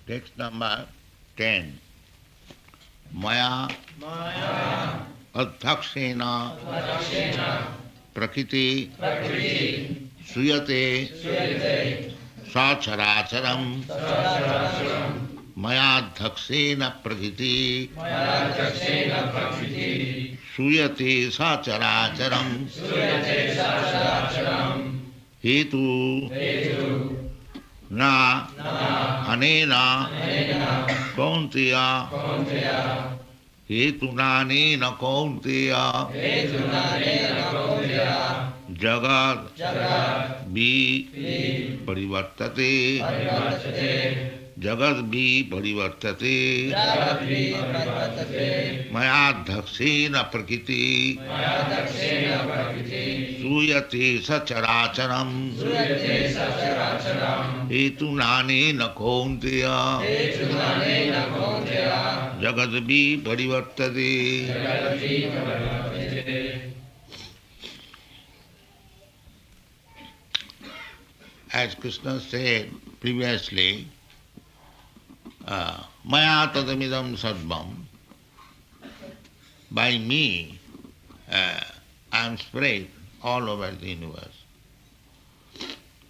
Text number 10. Maya adhakshena prakriti suyate sacharacharam maya adhakshena prakriti suyate sacharacharam hetu na anena kaunteya hetunanena kaunteya jagat vi parivartate jagat vi parivartate mayadhakshena prakriti suyate sacharacharam hetunanena kaunteya jagat vi parivartate. As Krishna said previously, Maya tadamidam sarvam, by me I am spread all over the universe.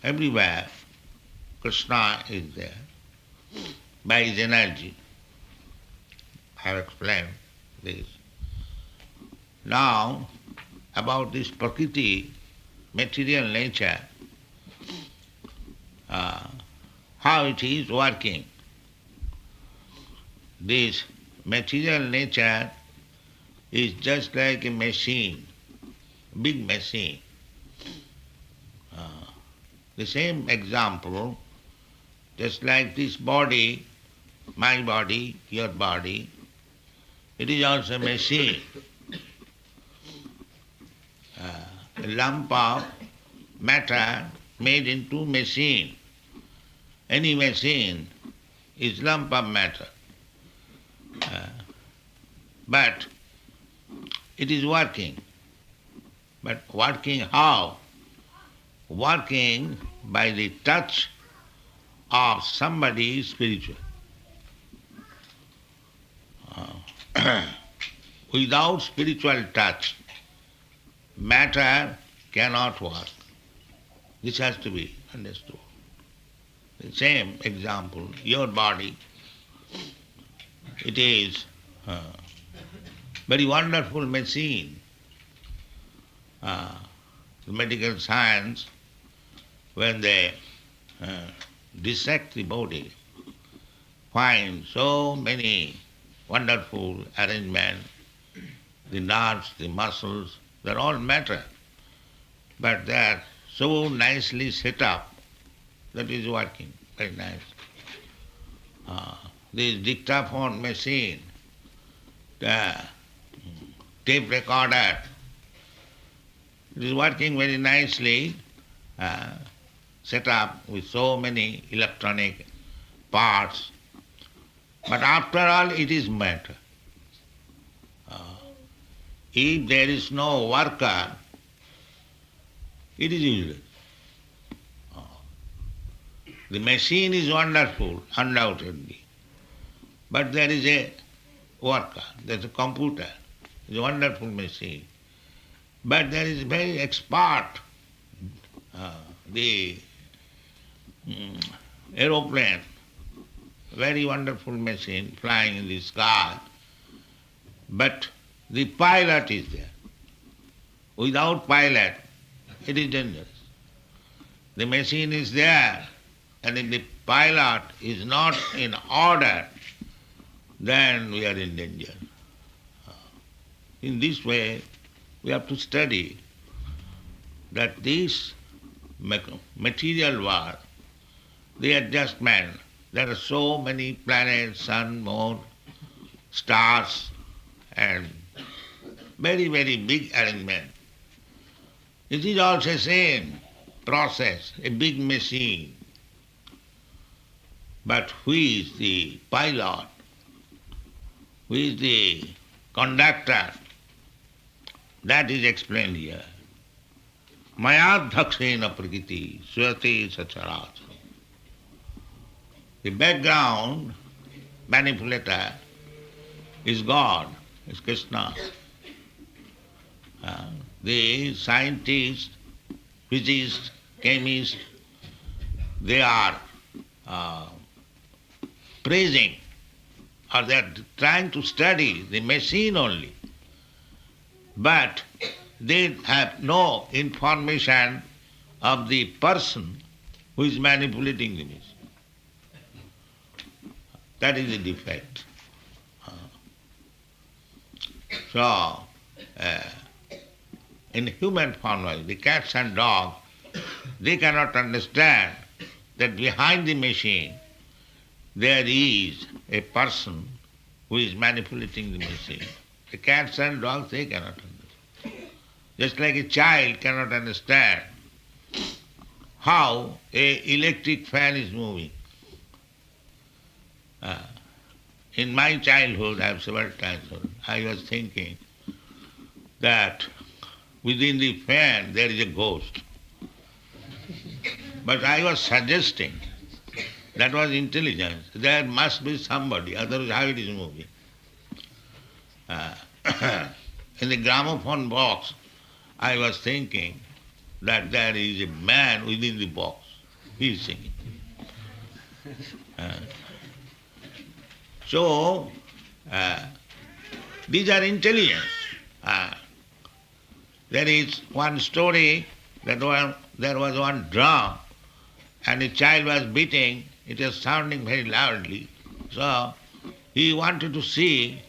Everywhere Krishna is there by his energy. I have explained this. Now, about this Prakriti, material nature, how it is working. This material nature is just like a machine, big machine. The same example, just like this body, my body, your body, it is also a machine. A lump of matter made into machine. Any machine is lump of matter. But it is working. But working how? Working by the touch of somebody spiritual. Without spiritual touch, matter cannot work. This has to be understood. The same example, your body, it is a very wonderful machine. The medical science, when they dissect the body, find so many wonderful arrangements, the nerves, the muscles, they're all matter. But they are so nicely set up that is working very nice. This dictaphone machine, the tape recorder, it is working very nicely, set up with so many electronic parts. But after all, it is matter. If there is no worker, it is useless. The machine is wonderful, undoubtedly. But there is a worker, there is a computer, it's a wonderful machine. But there is very expert, the aeroplane, very wonderful machine flying in the sky. But the pilot is there. Without pilot, it is dangerous. The machine is there, and if the pilot is not in order, then we are in danger. In this way, we have to study that this material world, the adjustment, there are so many planets, sun, moon, stars, and very, very big arrangement. It is also the same process, a big machine. But who is the pilot? Who is the conductor? That is explained here. Mayadhakshena prakriti suyate sacharacharam. The background manipulator is God, is Krishna. The scientists, physicists, chemists, they are praising or they are trying to study the machine only. But they have no information of the person who is manipulating the machine. That is the defect. So, in human form, the cats and dogs, they cannot understand that behind the machine there is a person who is manipulating the machine. The cats and dogs, they cannot understand. Just like a child cannot understand how an electric fan is moving. In my childhood, I have several times, I was thinking that within the fan there is a ghost. But I was suggesting that was intelligence. There must be somebody, otherwise how it is moving. In the gramophone box, I was thinking that there is a man within the box. He is singing. So, these are intelligence. There is one story that there was one drum and a child was beating, it was sounding very loudly. So he wanted to see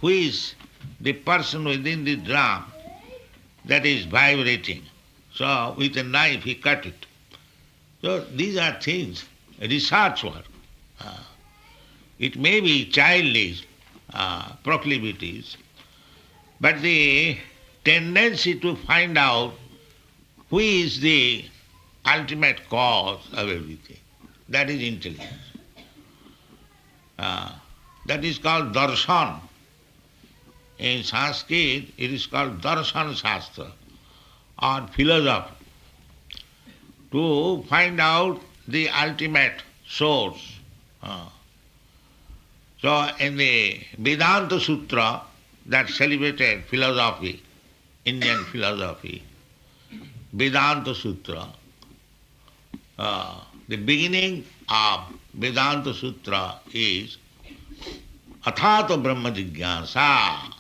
who is the person within the drum that is vibrating. So with a knife he cut it. So these are things, research work. It may be childish proclivities, but the tendency to find out who is the ultimate cause of everything, that is intelligence. That is called darshan. In Sanskrit, it is called darshan shastra or philosophy. To find out the ultimate source. So in the Vedanta Sutra, that celebrated philosophy, Indian philosophy, Vedanta Sutra, the beginning of Vedanta Sutra is Athato Brahma Jigyasa.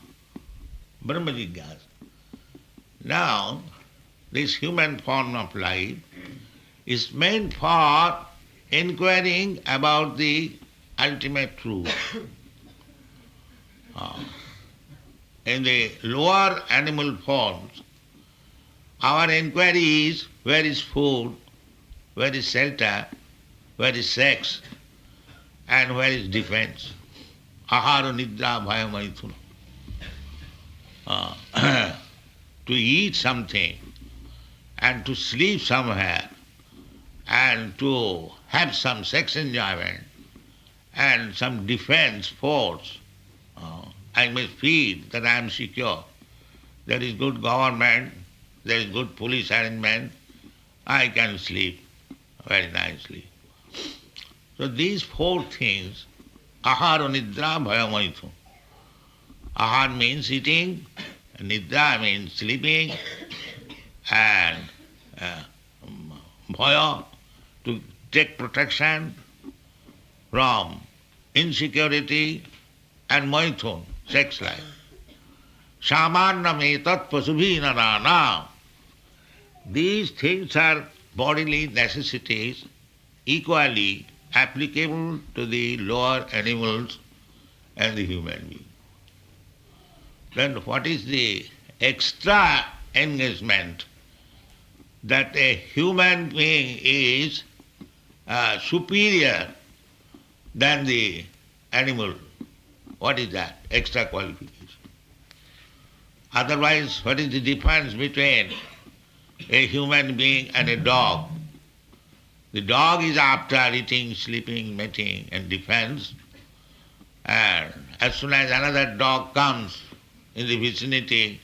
Brahma Jigyasa. Now, this human form of life is meant for inquiring about the ultimate truth. In the lower animal forms, our inquiry is where is food, where is shelter, where is sex, and where is defense. Ahara nidra bhaya maithuna. To eat something and to sleep somewhere and to have some sex enjoyment and some defense force. I must feel that I am secure. There is good government, there is good police arrangement, I can sleep very nicely. So these four things, ahara nidra bhaya maithuna. Ahar means eating, nidra means sleeping, and bhaya, to take protection from insecurity, and maithun, sex life. Samannam etat pasubhi narana. These things are bodily necessities equally applicable to the lower animals and the human being. Then what is the extra engagement that a human being is superior than the animal? What is that? Extra qualification. Otherwise, what is the difference between a human being and a dog? The dog is after eating, sleeping, mating, and defense. And as soon as another dog comes in the vicinity,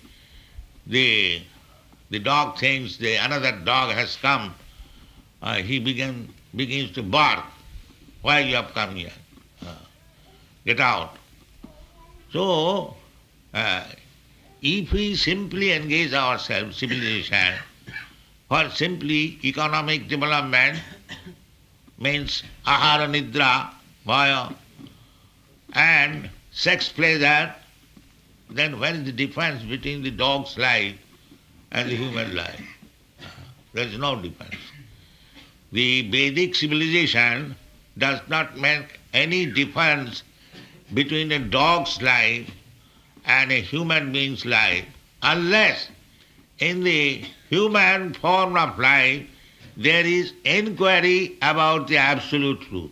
the dog thinks another dog has come. He begins to bark. Why you have come here? Uh, get out. So, if we simply engage ourselves, civilization, for simply economic development, means ahara nidra, bhaya, and sex pleasure, then what is the difference between the dog's life and the human life? There is no difference. The Vedic civilization does not make any difference between a dog's life and a human being's life, unless in the human form of life there is inquiry about the absolute truth.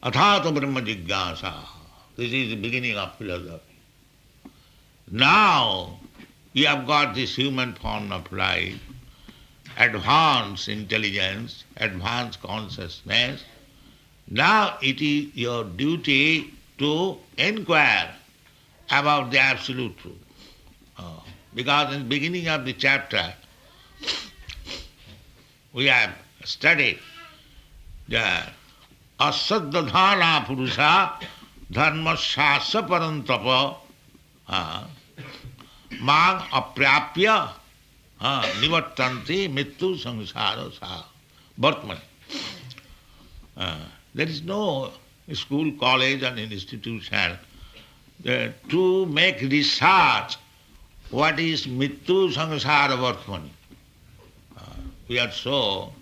Athata Brahma Jigyasa. This is the beginning of philosophy. Now you have got this human form of life, advanced intelligence, advanced consciousness. Now it is your duty to inquire about the absolute truth. Because in the beginning of the chapter, we have studied the asaddhana purusa dharma shasa parantapa mang aprapya nivattanti mittu samsara sa Bhartmani. There is no school, college and institution to make research what is mittu samsara Bhartmani. We are so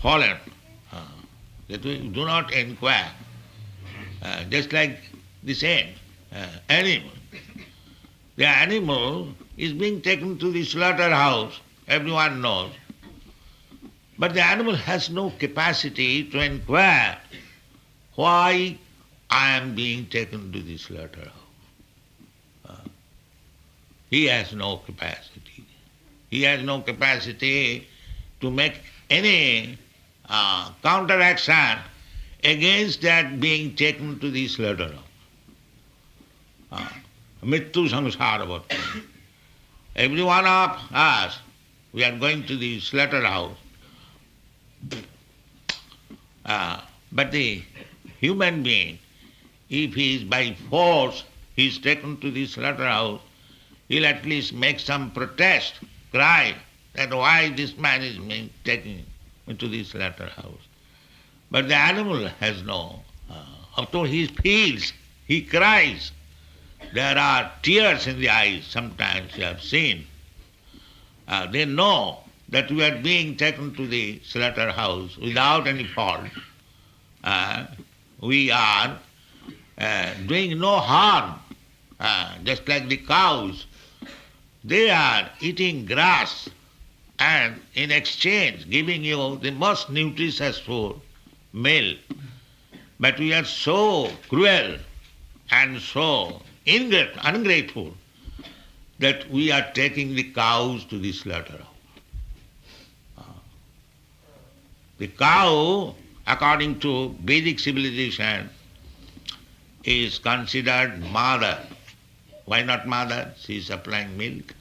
fallen that we do not inquire. Just like the same animal. The animal is being taken to the slaughterhouse, everyone knows. But the animal has no capacity to inquire why I am being taken to the slaughterhouse. He has no capacity. He has no capacity to make any counteraction against that being taken to the slaughterhouse. Mittu samsara bhartmani. Every one of us, we are going to the slaughterhouse. But the human being, if he is by force, he is taken to the slaughterhouse, he'll at least make some protest, cry that why this man is being taken into the slaughterhouse. But the animal has no. After he feels, he cries. There are tears in the eyes, sometimes you have seen. They know that we are being taken to the slaughterhouse without any fault. We are doing no harm, just like the cows. They are eating grass and in exchange giving you the most nutritious food, milk. But we are so cruel and so ungrateful that we are taking the cows to the slaughterhouse. The cow, according to Vedic civilization, is considered mother. Why not mother? She is supplying milk.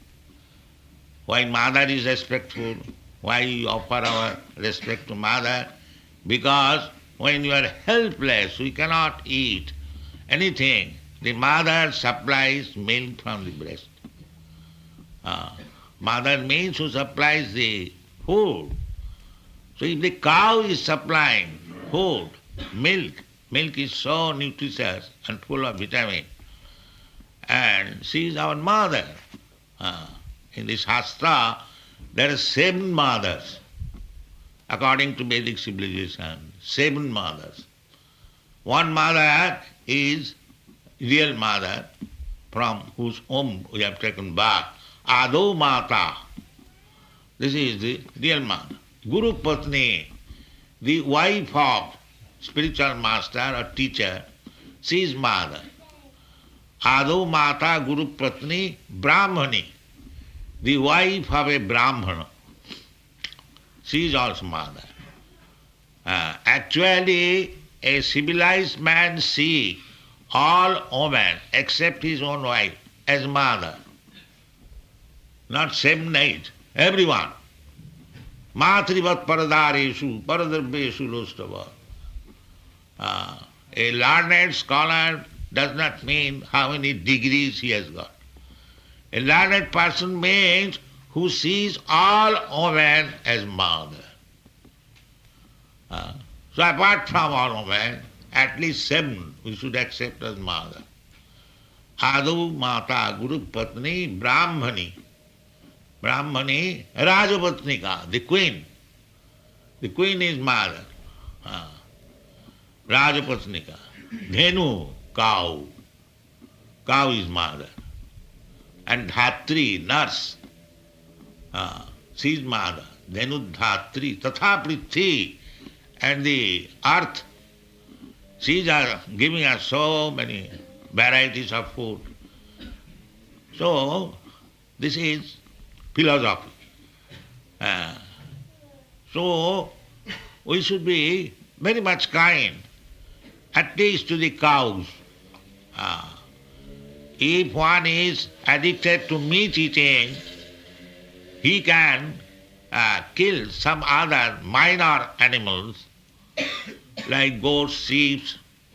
Why mother is respectful? Why we offer our respect to mother? Because when you are helpless, we cannot eat anything. The mother supplies milk from the breast. Mother means who supplies the food. So if the cow is supplying food, milk is so nutritious and full of vitamin, and she is our mother. In the Shastra, there are 7 mothers, according to Vedic civilization, 7 mothers. One mother is real mother, from whose womb we have taken birth, Ado Mata. This is the real mother. Guru Patni, the wife of spiritual master or teacher, she is mother. Ado Mata Guru Patni Brahmani, the wife of a Brahmana. She is also mother. Actually, a civilized man sees all women except his own wife as mother. Not 7, 8, everyone. Matrivat paradareshu paradarbeshu lostava. A learned scholar does not mean how many degrees he has got. A learned person means who sees all women as mother. So apart from all women, at least 7 we should accept as mother. Adu, Mata, Guru, Patni, Brahmani. Brahmani, Rajapatnika, the queen. The queen is mother. Rajapatnika. Dhenu, cow. Cow is mother. And Dhatri, nurse. She is mother. Dhenu Dhatri. Tatha Prithvi. And the earth. She is giving us so many varieties of food. So, this is philosophy. So, we should be very much kind, at least to the cows. If one is addicted to meat eating, he can kill some other minor animals like goats, sheep,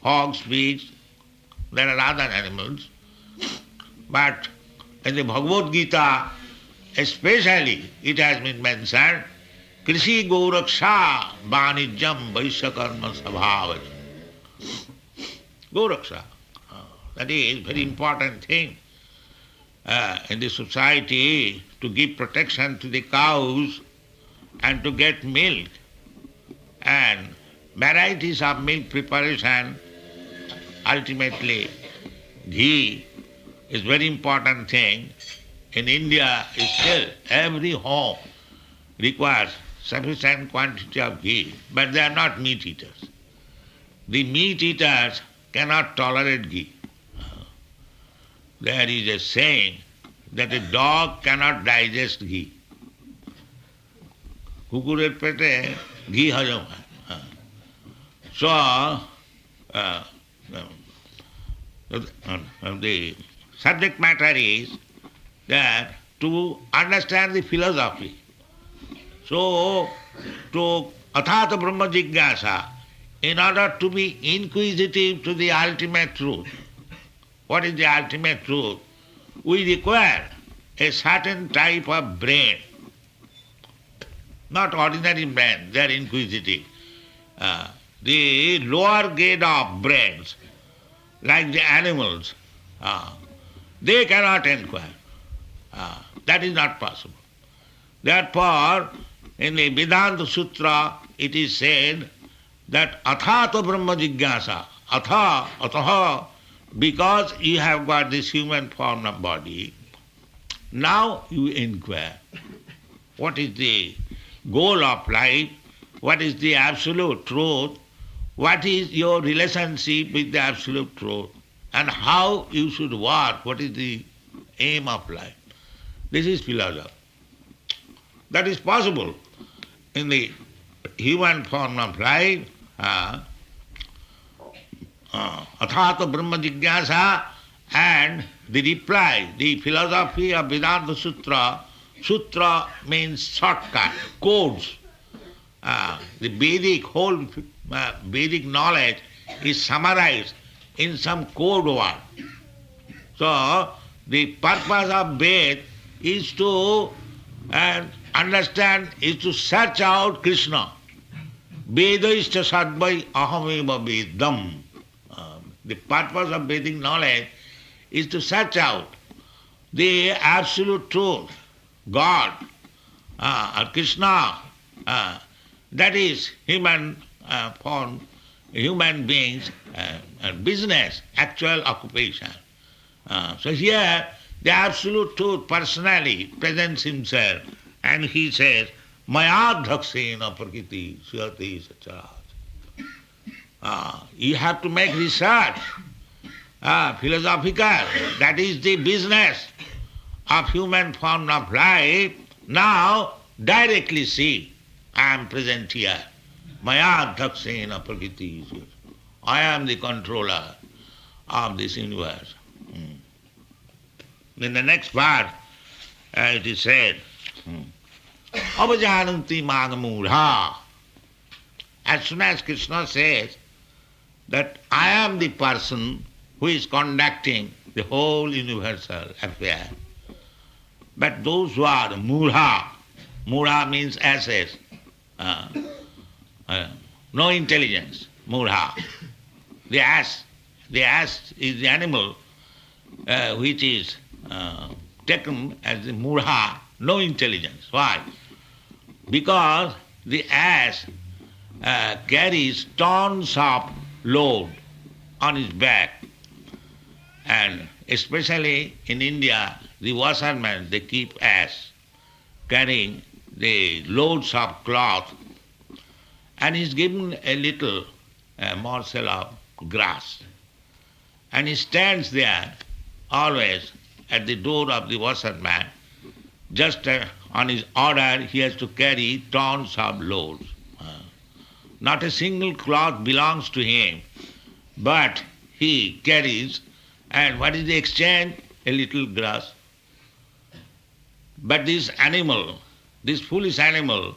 hogs, pigs. There are other animals. But in the Bhagwat Geeta, especially it has been mentioned, Krishi Gauraksha Vanijam Vaishyakarma Sabhavaj. Gauraksha. That is very important thing in the society, to give protection to the cows and to get milk. And varieties of milk preparation, ultimately ghee is very important thing. In India, still every home requires sufficient quantity of ghee, but they are not meat eaters. The meat eaters cannot tolerate ghee. There is a saying that a dog cannot digest ghee. Kukurer pete ghee hajam hai. So, the subject matter is that to understand the philosophy, so to athata brahma jigyasa, in order to be inquisitive to the ultimate truth. What is the ultimate truth? We require a certain type of brain, not ordinary brain, they are inquisitive. The lower grade of brains, like the animals, they cannot inquire. That is not possible. Therefore, in the Vedanta Sutra, it is said that athata brahma jigyasa, ataha, because you have got this human form of body, now you inquire. What is the goal of life? What is the absolute truth? What is your relationship with the absolute truth? And how you should work? What is the aim of life? This is philosophy. That is possible in the human form of life. Athata Brahma Jigyasa, and the reply, the philosophy of Vedanta Sutra. Sutra means shortcut, codes. The Vedic, whole Vedic knowledge is summarized in some code word. So, the purpose of Ved is to understand, is to search out Krishna. Vedaishta sadvai ahameva vedam. The purpose of Vedic knowledge is to search out the absolute truth, God, or Krishna. That is human form, human beings, business, actual occupation. So here the absolute truth personally presents himself, and he says, Mayadhaksena prakriti suyati sacharat. You have to make research, philosophical. That is the business of human form of life. Now, directly see, I am present here. Maya dhaksena prakriti. I am the controller of this universe. In the next part, it is said, avajananti magamudha. As soon as Krishna says that I am the person who is conducting the whole universal affair, but those who are mudha, mudha means asses, uh, no intelligence, mudha. The ass is the animal which is taken as the mudha, no intelligence. Why? Because the ass carries tons of load on his back, and especially in India, the washermen, they keep ass carrying the loads of cloth, and he's given a little morsel of grass, and he stands there always at the door of the washerman. Just on his order, he has to carry tons of loads. Not a single cloth belongs to him, but he carries, and what is the exchange? A little grass. But this animal, this foolish animal,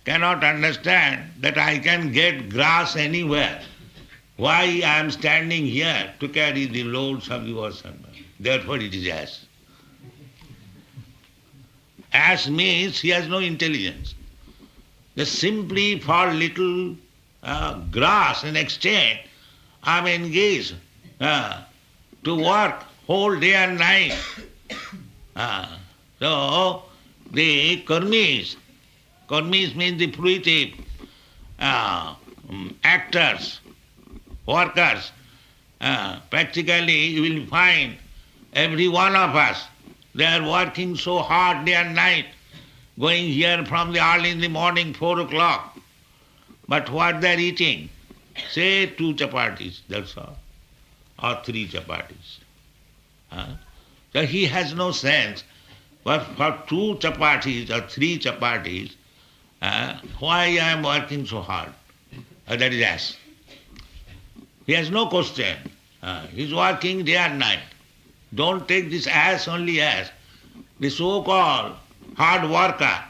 cannot understand that I can get grass anywhere. Why I am standing here to carry the loads of the washerman? Therefore it is ass. Ass means he has no intelligence. Just simply for little grass in exchange, I am engaged to work whole day and night. So the karmis means the fruitive actors, workers. Practically you will find every one of us, they are working so hard day and night, going here from the early in the morning, 4 o'clock. But what they are eating? Say 2 chapatis, that's all, or 3 chapatis. So he has no sense. But for 2 chapatis or 3 chapatis, why I am working so hard? That is ass. He has no question. He is working day and night. Don't take this ass only as the so-called hard worker.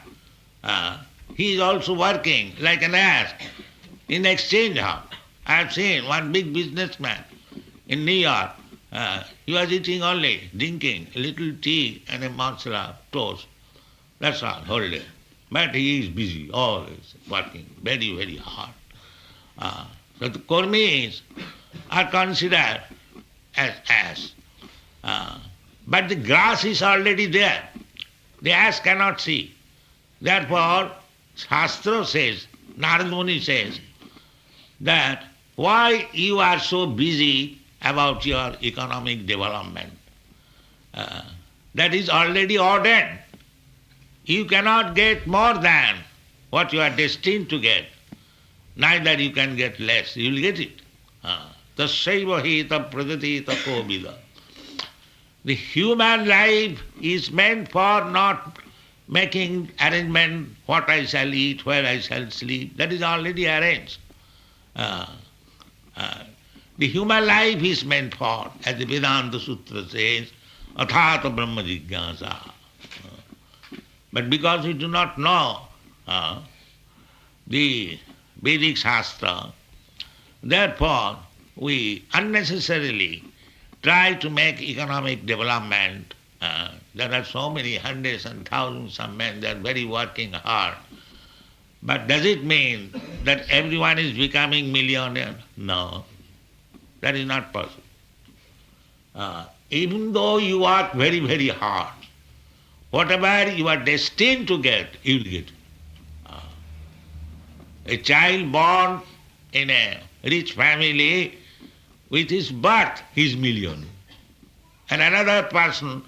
He is also working like an ass in exchange of. I have seen one big businessman in New York. He was eating only, drinking a little tea and a morsel of toast. That's all, whole day. But he is busy, always working very, very hard. So the karmis are considered as ass. But the grass is already there. The ass cannot see. Therefore, Shastra says, Narad Muni says, that why you are so busy about your economic development? That is already ordained. You cannot get more than what you are destined to get. Neither you can get less. You will get it. Tasyaiva hita pradati tako vida. The human life is meant for not making arrangement, what I shall eat, where I shall sleep. That is already arranged. The human life is meant for, as the Vedanta Sutra says, athata brahma jigyasa. But because we do not know the Vedic Shastra, therefore we unnecessarily try to make economic development. There are so many hundreds and thousands of men, they are very working hard. But does it mean that everyone is becoming millionaire? No, that is not possible. Even though you work very, very hard, whatever you are destined to get, you will get. A child born in a rich family, with his birth, he is millionaire. And another person,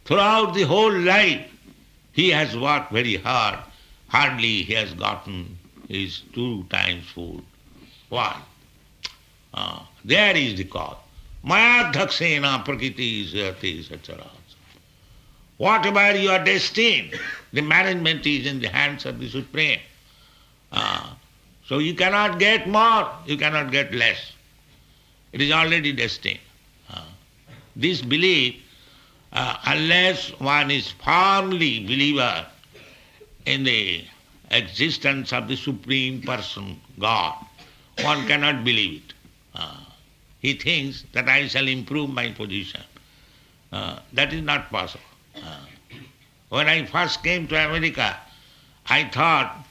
throughout the whole life, he has worked very hard. Hardly he has gotten his 2 times food. Why? There is the cause. Maya dhaksena prakriti jayate, etc. Whatever you are destined, the management is in the hands of the Supreme. So you cannot get more, you cannot get less. It is already destined. This belief, unless one is firmly believer in the existence of the Supreme Person, God. One cannot believe it. He thinks that I shall improve my position. That is not possible. When I first came to America, I thought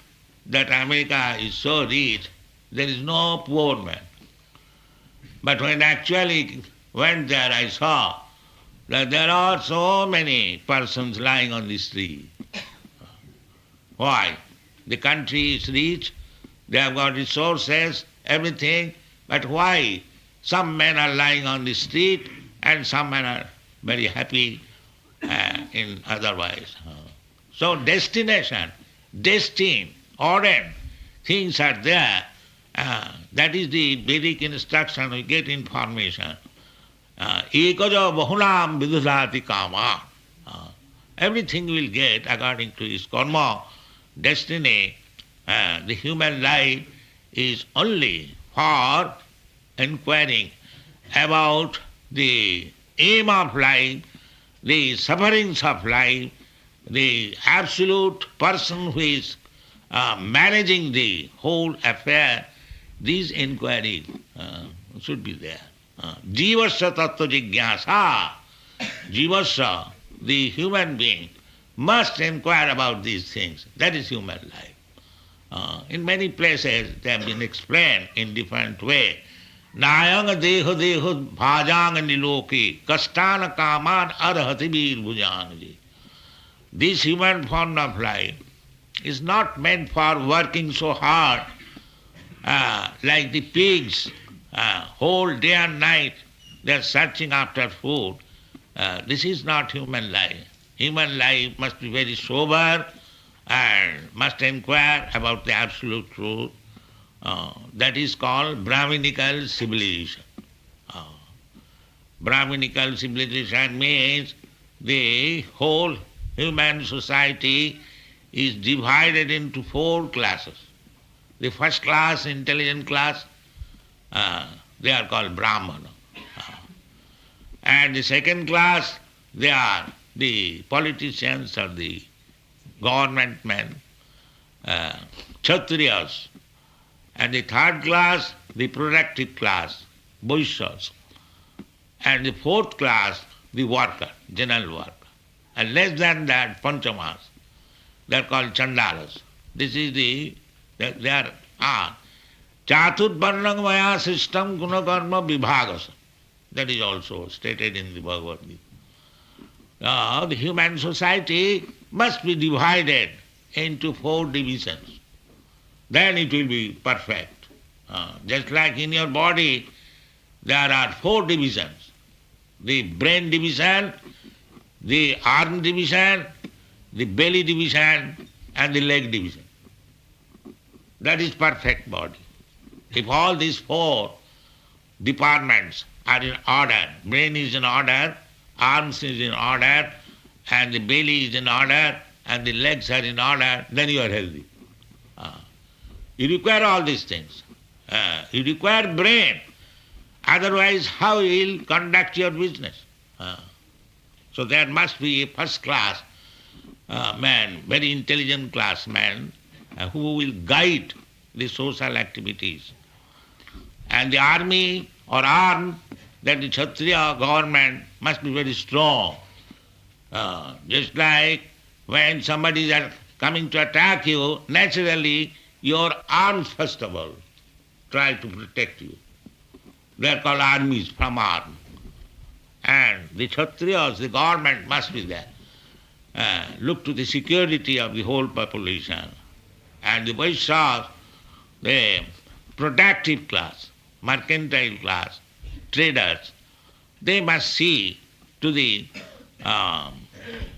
that America is so rich, there is no poor man. But when I actually went there, I saw that there are so many persons lying on the street. Why? The country is rich, they have got resources, everything, but why some men are lying on the street and some men are very happy in otherwise? So destination, destined, ordained, things are there. That is the Vedic instruction, we get information. Ekaja bahunam vidudhati kama. Everything will get according to his karma, destiny. The human life is only for inquiring about the aim of life, the sufferings of life, the absolute person who is managing the whole affair. These inquiries should be there. Jivasya tattva jigyasa. Jivasya, the human being, must inquire about these things. That is human life. In many places they have been explained in different way. Nayanga deho deho bhajanga niloki kastana kaman arhati bir bhujanji. This human form of life is not meant for working so hard like the pigs, whole day and night they are searching after food. This is not human life. Human life must be very sober and must inquire about the absolute truth. That is called Brahminical civilization. Brahminical civilization means the whole human society is divided into 4 classes. The first class, intelligent class, they are called Brahmana. And the second class, they are the politicians or the government men, Kshatriyas. And the third class, the productive class, Vaishyas. And the fourth class, the worker, general worker. And less than that, Panchamas. They are called Chandalas. This is they are Chaturvarnam maya system gunakarma vibhagas. That is also stated in the Bhagwat Gita. The human society must be divided into 4 divisions. Then it will be perfect. Just like in your body, there are 4 divisions. The brain division, the arm division, the belly division, and the leg division. That is perfect body. If all these 4 departments are in order, brain is in order, arms is in order, and the belly is in order, and the legs are in order, then you are healthy. You require all these things. You require brain. Otherwise, how you will conduct your business? So there must be a first class man, very intelligent class man, who will guide the social activities. And the army or arm, that the Kshatriya government must be very strong. Just like when somebody is coming to attack you, naturally your arms first of all try to protect you. They are called armies from arm. And the Kshatriyas, the government must be there. Look to the security of the whole population. And the Vaishyas, the productive class, mercantile class, traders, they must see to the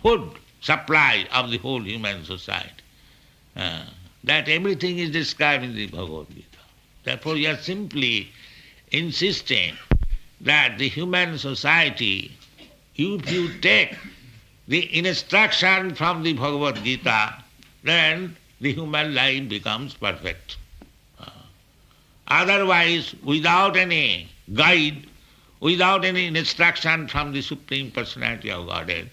food supply of the whole human society. That everything is described in the Bhagavad Gita. Therefore we are simply insisting that the human society, if you take the instruction from the Bhagavad Gita, then the human life becomes perfect. Otherwise, without any guide, without any instruction from the Supreme Personality of Godhead,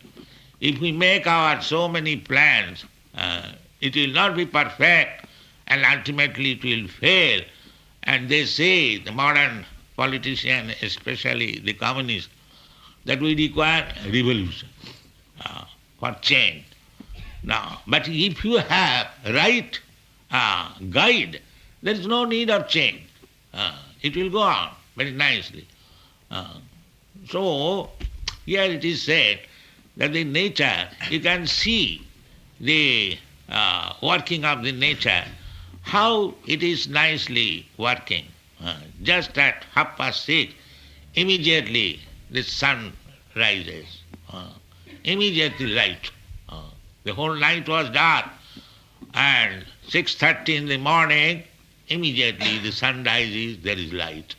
if we make our so many plans, It will not be perfect and ultimately it will fail. And they say, the modern politician, especially the communists, that we require revolution for change. Now, but if you have right guide, there is no need of change. It will go on very nicely. So, here it is said that the nature, you can see the working of the nature, how it is nicely working. Just at 6:30, immediately the sun rises. Immediately light. The whole night was dark, and 6:30 in the morning, immediately the sun rises, there is light.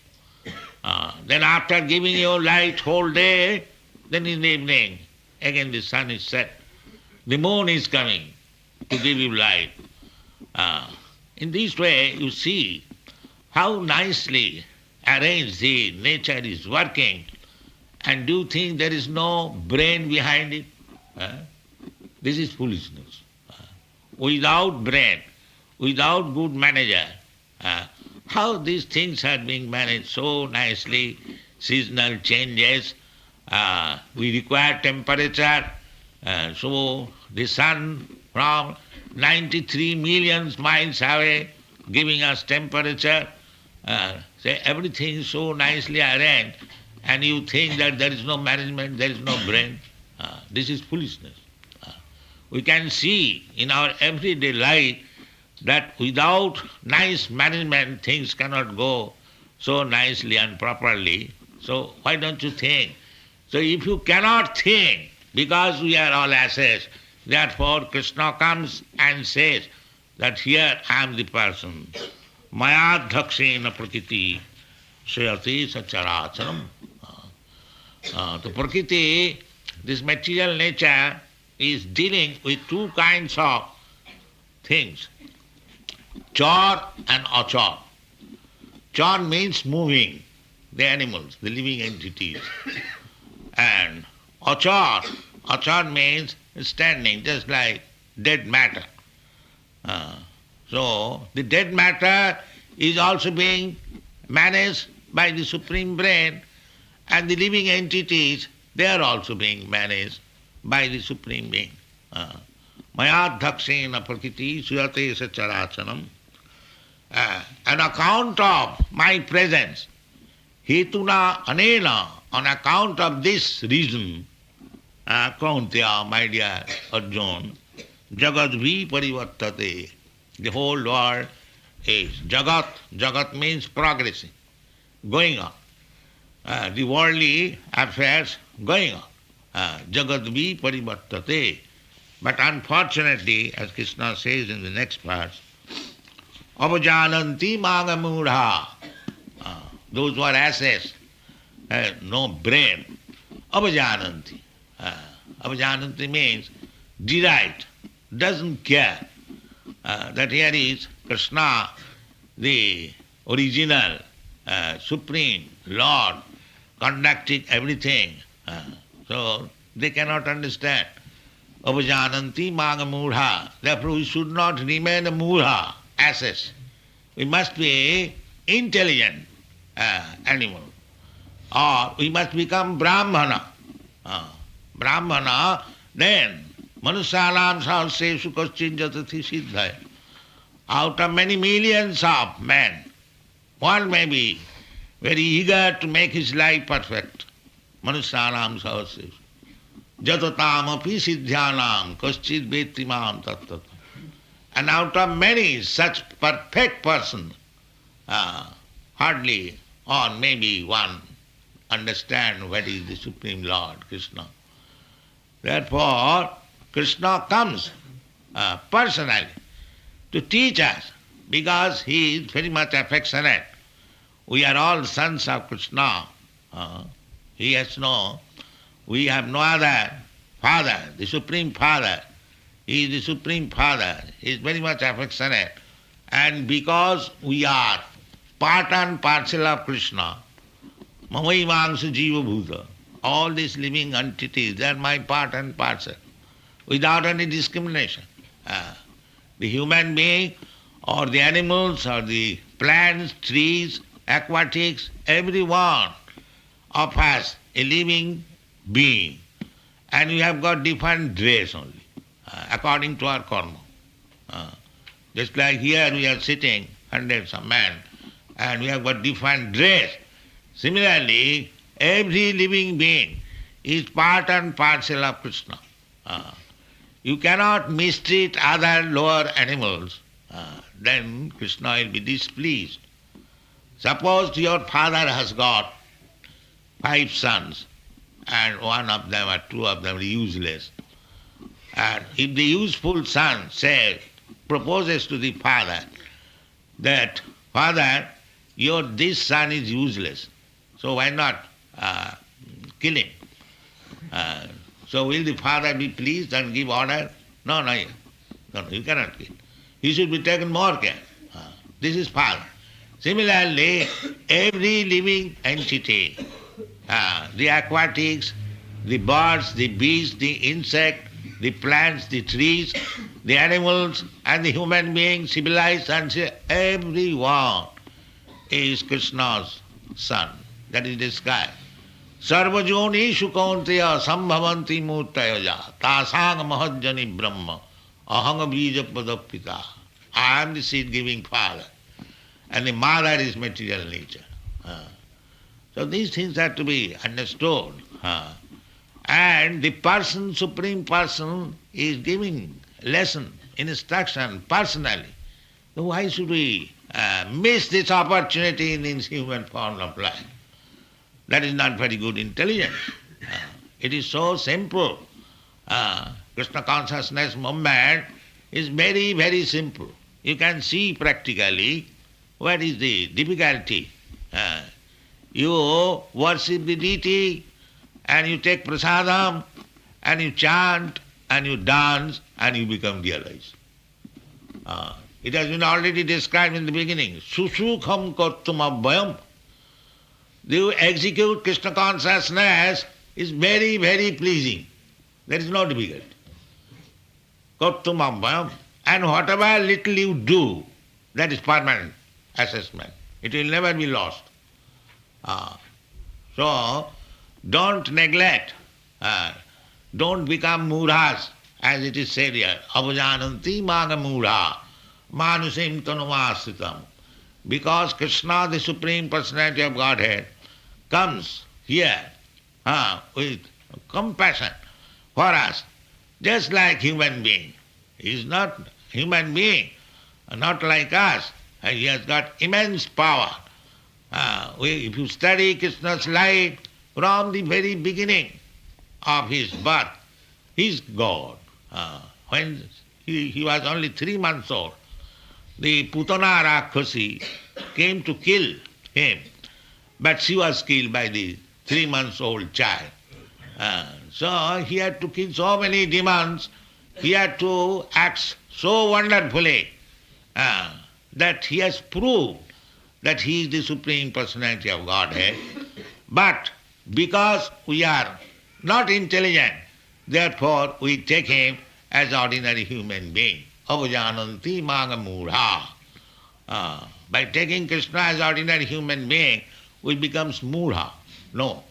Then after giving you light whole day, then in the evening, again the sun is set. The moon is coming to give you light. In this way, you see how nicely arranged the nature is working. And do you think there is no brain behind it? This is foolishness. Without brain, without good manager, how these things are being managed so nicely, seasonal changes, we require temperature, so the sun from 93 million miles away giving us temperature, everything is so nicely arranged, and you think that there is no management, there is no brain. This is foolishness. We can see in our everyday life that without nice management things cannot go so nicely and properly. So why don't you think? So if you cannot think, because we are all asses, therefore Krishna comes and says that here I am the person. Maya dhakshena prakriti shriyati sacharacharam. The prakriti, this material nature, is dealing with two kinds of things, char and achar. Char means moving, the animals, the living entities. And achar means standing, just like dead matter. So the dead matter is also being managed by the Supreme Brain, and the living entities, they are also being managed by the Supreme Being. Maya dhakshena prakriti suyate sacharachanam. On account of my presence, hetuna anena, on account of this reason, Kaunteya, my dear Arjuna, jagadvi parivartate, the whole world is jagat. Jagat means progressing, going on. The worldly affairs going on. Jagadvi parivartate. But unfortunately, as Krishna says in the next verse, avajananti magamudha. Those who are asses, no brain. Avajananti. Avajananti means deride, doesn't care. That here is Krishna, the original, supreme Lord, conducting everything. So they cannot understand. Avajananti magamudha. Therefore we should not remain a mudha, asses. We must be intelligent animal. Or we must become Brahmana. Brahmana, then Manusyanam sahasresu kaschin jatati siddhaya. Out of many millions of men, one may be very eager to make his life perfect. Manusyanam sahasresu. Jatatam api siddhyanam kaschid vettimam tattata. And out of many such perfect persons, hardly or maybe one understand what is the Supreme Lord, Krishna. Therefore, Krishna comes personally to teach us, because he is very much affectionate. We are all sons of Krishna. We have no other Father, the Supreme Father. He is the Supreme Father. He is very much affectionate. And because we are part and parcel of Krishna, mamaivangsha jiva bhuta, all these living entities, they are my part and parcel, without any discrimination. The human being or the animals or the plants, trees, aquatics, everyone of us a living being. And we have got different dress only, according to our karma. Just like here we are sitting, hundreds of men, and we have got different dress. Similarly, every living being is part and parcel of Krishna. You cannot mistreat other lower animals, then Krishna will be displeased. Suppose your father has got 5 sons, and one of them or 2 of them are useless. And if the useful son proposes to the father that, Father, this son is useless, so why not kill him? So will the father be pleased and give order? No, you cannot kill. He should be taken more care. This is father. Similarly, every living entity, the aquatics, the birds, the beasts, the insect, the plants, the trees, the animals, and the human beings, civilized and everyone is Krishna's son. That is described. Sarvajonishu kaunteya sambhavanti murtayaja tasang mahajjani brahma ahanga bija padapita. I am the seed-giving father, and the mother is material nature. So these things have to be understood. And the person, Supreme Person, is giving lesson, instruction personally. So why should we miss this opportunity in this human form of life? That is not very good intelligence. It is so simple. Krishna consciousness movement is very, very simple. You can see practically what is the difficulty. You worship the deity and you take prasadam and you chant and you dance and you become realized. It has been already described in the beginning. Susukham kartum abhayam. You execute Krishna consciousness is very, very pleasing. There is no difficulty. Kartum abhayam. And whatever little you do, that is permanent assessment. It will never be lost. So, don't neglect, don't become murhas, as it is said here. Avajananti maga murha, manusim tanumasitam. Because Krishna, the Supreme Personality of Godhead, comes here with compassion for us, just like human being. He is not human being, not like us. And he has got immense power. If you study Krishna's life from the very beginning of his birth, he is God. When he was only 3 months old, the Putana Rakshasi came to kill him, but she was killed by the 3 months old child. So he had to kill so many demons, he had to act so wonderfully that he has proved that he is the Supreme Personality of Godhead. But because we are not intelligent, therefore we take him as ordinary human being. Avajananti maga murha. By taking Krishna as ordinary human being, we become murha. No.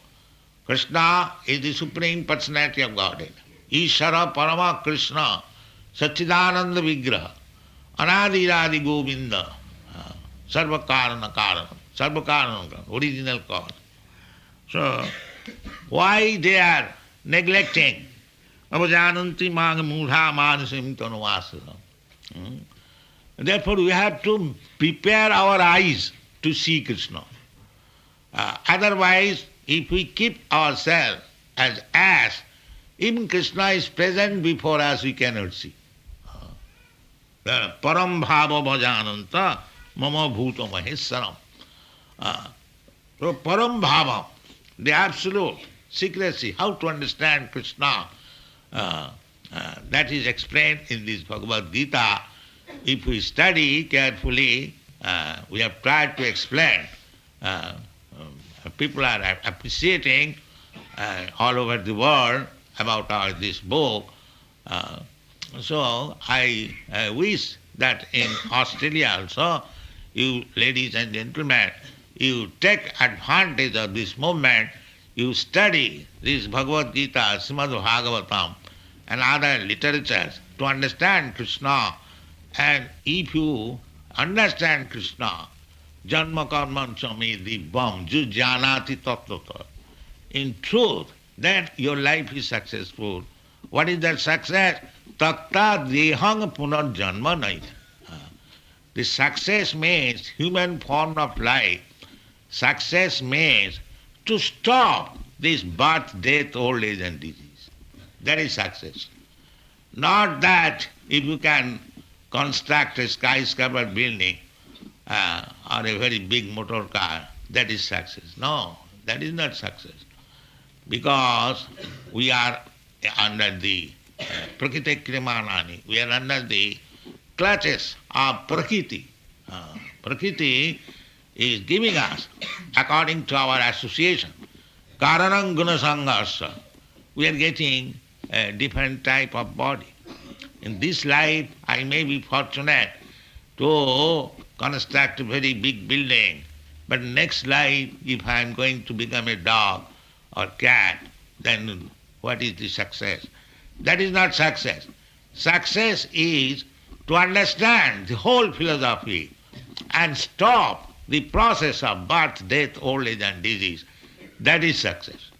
Krishna is the Supreme Personality of Godhead. Ishara Parama Krishna Satchidananda Vigraha Anadiradi Govinda Sarva Karana Karana Sarva Karana, original cause. So, why they are neglecting? Avajananti maga murha manasim tanuvasana. Therefore we have to prepare our eyes to see Krishna. Otherwise, if we keep ourselves as ass, even Krishna is present before us, we cannot see. Param bhava bhajananta mama bhuta maheswaram. So param bhava, the absolute secrecy, how to understand Krishna, that is explained in this Bhagwat Geeta. If we study carefully, we have tried to explain. People are appreciating all over the world about this book. So I wish that in Australia also, you ladies and gentlemen, you take advantage of this movement, you study this Bhagavad Gita, Srimad Bhagavatam and other literatures to understand Krishna. And if you understand Krishna, Janma Karma Chami Dibbam Jujanati Tattvata, in truth, then your life is successful. What is that success? Takta dehang punarjanma nait. The success means human form of life. Success means to stop this birth, death, old age and disease. That is success. Not that if you can construct a skyscraper building or a very big motor car, that is success. No, that is not success. Because we are under the Prakriti Krimanani, we are under the clutches of Prakriti. Prakriti is giving us, according to our association, Karanam Guna Sanghasa, we are getting a different type of body. In this life, I may be fortunate to construct a very big building, but next life, if I am going to become a dog or cat, then what is the success? That is not success. Success is to understand the whole philosophy and stop the process of birth, death, old age and disease. That is success.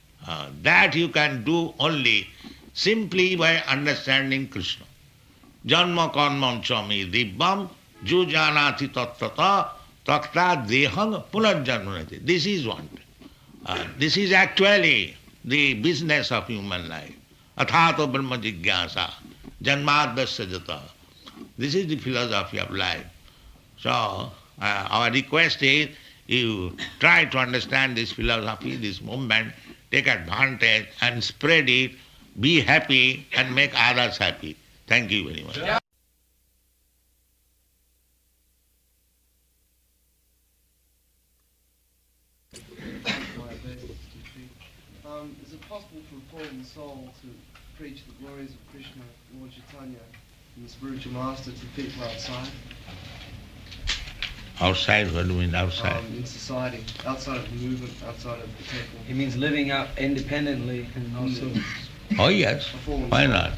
That you can do only simply by understanding Krishna. Janma karmam chami dibbam jujanati tattvata takta dehang punarjanmanati. This is one. This is actually the business of human life. Athato brahma jigyasa, janmadasya jata. This is the philosophy of life. So, our request is, you try to understand this philosophy, this movement, take advantage and spread it, be happy and make others happy. Thank you very much. Yeah. Is it possible for a fallen soul to preach the glories of Krishna, Lord Chaitanya, and the spiritual master to people outside? Outside, what do you mean outside? In society, outside of the movement, outside of the temple. He means living out independently and also... Oh yes, why not?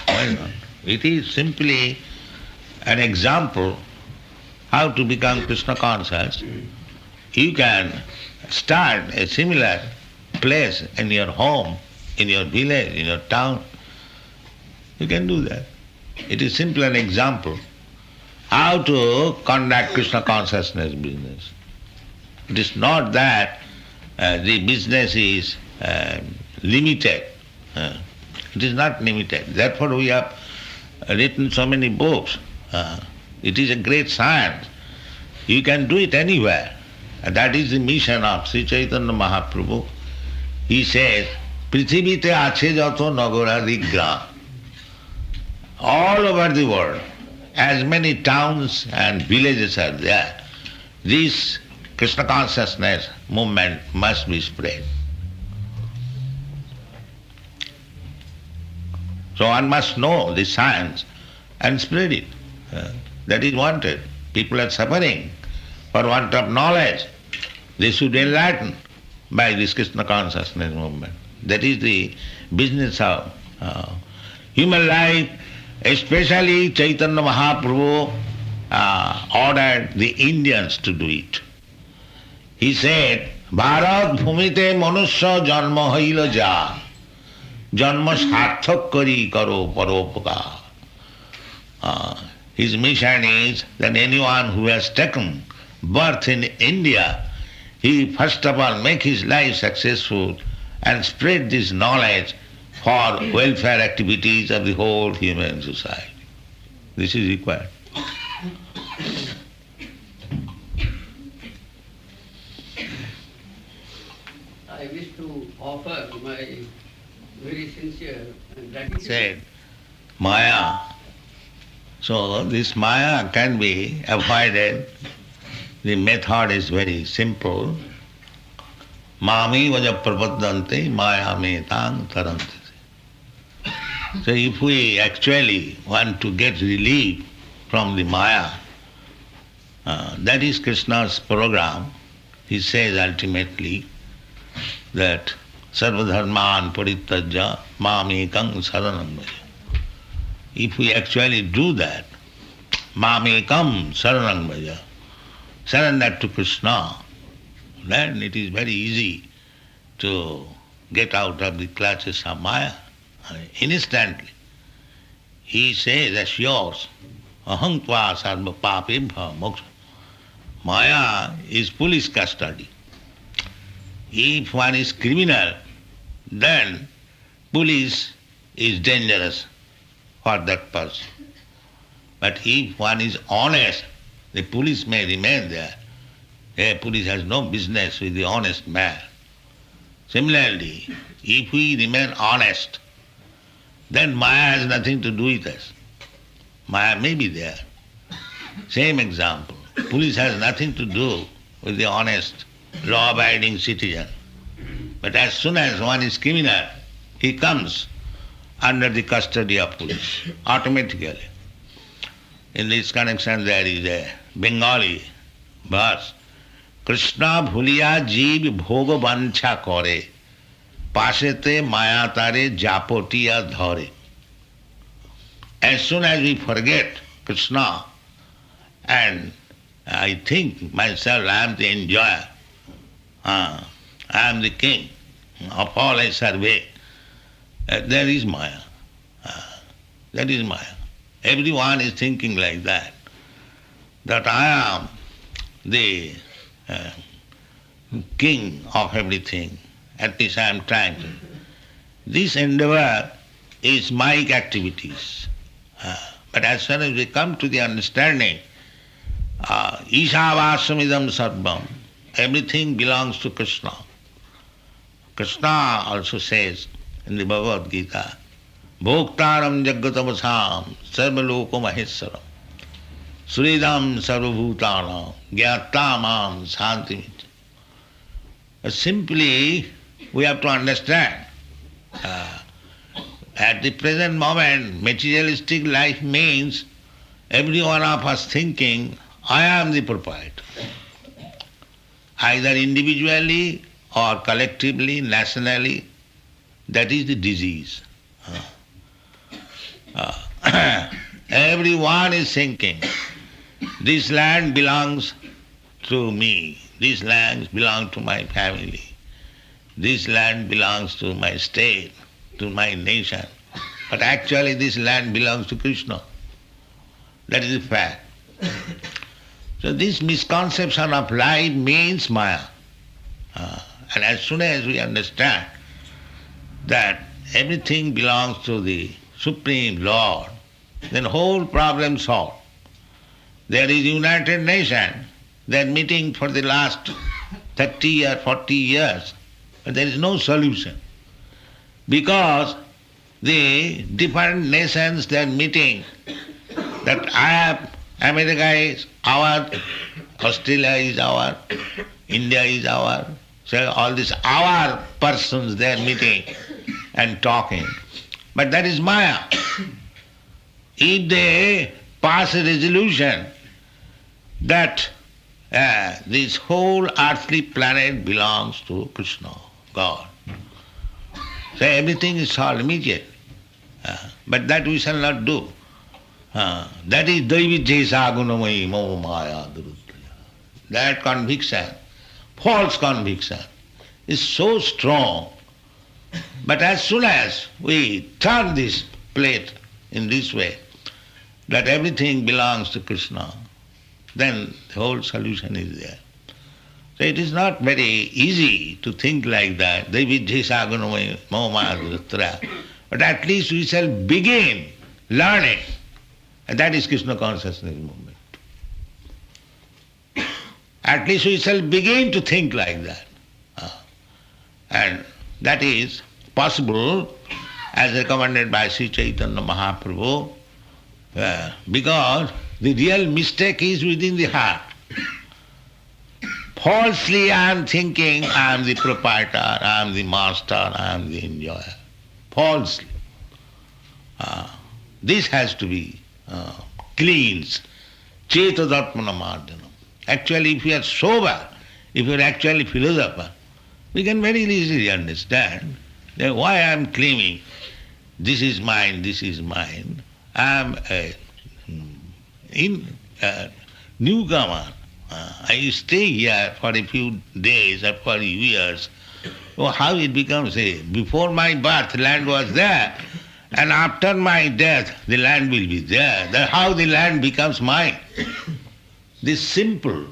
Why not? It is simply an example how to become Krishna conscious. You can start a similar place in your home, in your village, in your town. You can do that. It is simply an example how to conduct Krishna consciousness business. It is not that the business is limited. It is not limited. Therefore we have written so many books. It is a great science. You can do it anywhere. And that is the mission of Sri Chaitanya Mahaprabhu. He says, Prithivite ache jato nagara digra. All over the world, as many towns and villages are there, this Krishna consciousness movement must be spread. So one must know the science and spread it. That is wanted. People are suffering for want of knowledge. They should enlighten by this Krishna consciousness movement. That is the business of human life. Especially Chaitanya Mahaprabhu ordered the Indians to do it. He said, Bharat bhumite manusya janma haila ja, janma sarthak kari karo paropakar. His mission is that anyone who has taken birth in India, he first of all make his life successful and spread this knowledge for welfare activities of the whole human society. This is required. I wish to offer my very sincere gratitude. Said, Maya. So this Maya can be avoided. The method is very simple. Mami vaja prapadante maya me tang tarante. So if we actually want to get relief from the Maya, that is Krishna's program. He says ultimately that sarvadharman parityajya mamekam saranam bhaja. If we actually do that, mamekam saranam bhaja, surrender to Krishna, then it is very easy to get out of the clutches of Maya. Instantly. He says, assures, aham tva sarva papebha moksha. Maya is police custody. If one is criminal, then police is dangerous for that person. But if one is honest, the police may remain there. The police has no business with the honest man. Similarly, if we remain honest, then Maya has nothing to do with us. Maya may be there. Same example. Police has nothing to do with the honest, law-abiding citizen. But as soon as one is criminal, he comes under the custody of police, automatically. In this connection there is a Bengali verse, Krishna bhuliya jeev bhoga vancha kore, pasete maya tare japotiya dhare. As soon as we forget Krishna and I think myself I am the enjoyer, I am the king of all I survey, there is Maya. That is Maya. Everyone is thinking like that I am the king of everything. At least I am trying to. This endeavor is Mayic activities. But as soon as we come to the understanding, Ishavashamidam sarvam, everything belongs to Krishna. Krishna also says in the Bhagwat Geeta, Bhoktaram jagatavasam sarvaloko maheswaram suridam sarvabhutanam gyattamam santimit. Simply, we have to understand, at the present moment, materialistic life means every one of us thinking, I am the proprietor. Either individually or collectively, nationally, that is the disease. Everyone is thinking, this land belongs to me, this land belongs to my family, this land belongs to my state, to my nation. But actually this land belongs to Krishna. That is the fact. So this misconception of life means Maya. And as soon as we understand that everything belongs to the Supreme Lord, then whole problem solved. There is United Nations, they are meeting for the last 30 or 40 years, but there is no solution. Because the different nations they are meeting, that America is our, Australia is our, India is our, so all these our persons they are meeting and talking. But that is Maya. If they pass a resolution that this whole earthly planet belongs to Krishna, God, so everything is solved immediately. But that we shall not do. That is Daivijjesa gunamayi mama maya duruttaya. That conviction, false conviction, is so strong. But as soon as we turn this plate in this way, that everything belongs to Krishna, then the whole solution is there. So it is not very easy to think like that, Daivijjesa gunamayi mama maya duruttaya. But at least we shall begin learning. And that is Krishna consciousness movement. At least we shall begin to think like that. And that is possible as recommended by Sri Chaitanya Mahaprabhu, because the real mistake is within the heart. Falsely I am thinking I am the proprietor, I am the master, I am the enjoyer. Falsely. This has to be cleansed. Chetadatmana marjanam. Actually, if you are sober, if you are actually philosopher, we can very easily understand that why I am claiming this is mine, this is mine. I am a newcomer. I stay here for a few days or for years. Oh, how it becomes before my birth land was there, and after my death the land will be there. That's how the land becomes mine. This simple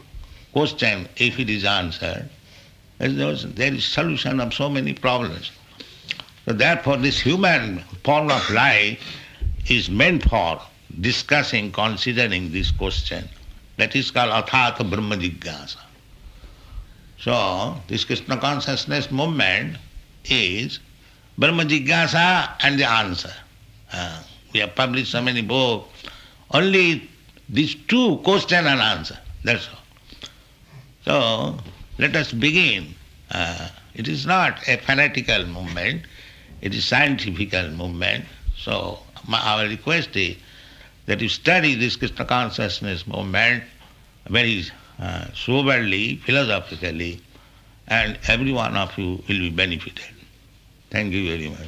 question, if it is answered, there is solution of so many problems. So therefore this human form of life is meant for discussing, considering this question. That is called athata brahma jigyasa. So this Krishna consciousness movement is brahma jigyasa and the answer. We have published so many books. Only these two, question and answer. That's all. So let us begin. It is not a fanatical movement. It is scientific movement. So our request is that you study this Krishna consciousness movement very soberly, philosophically, and every one of you will be benefited. Thank you very much.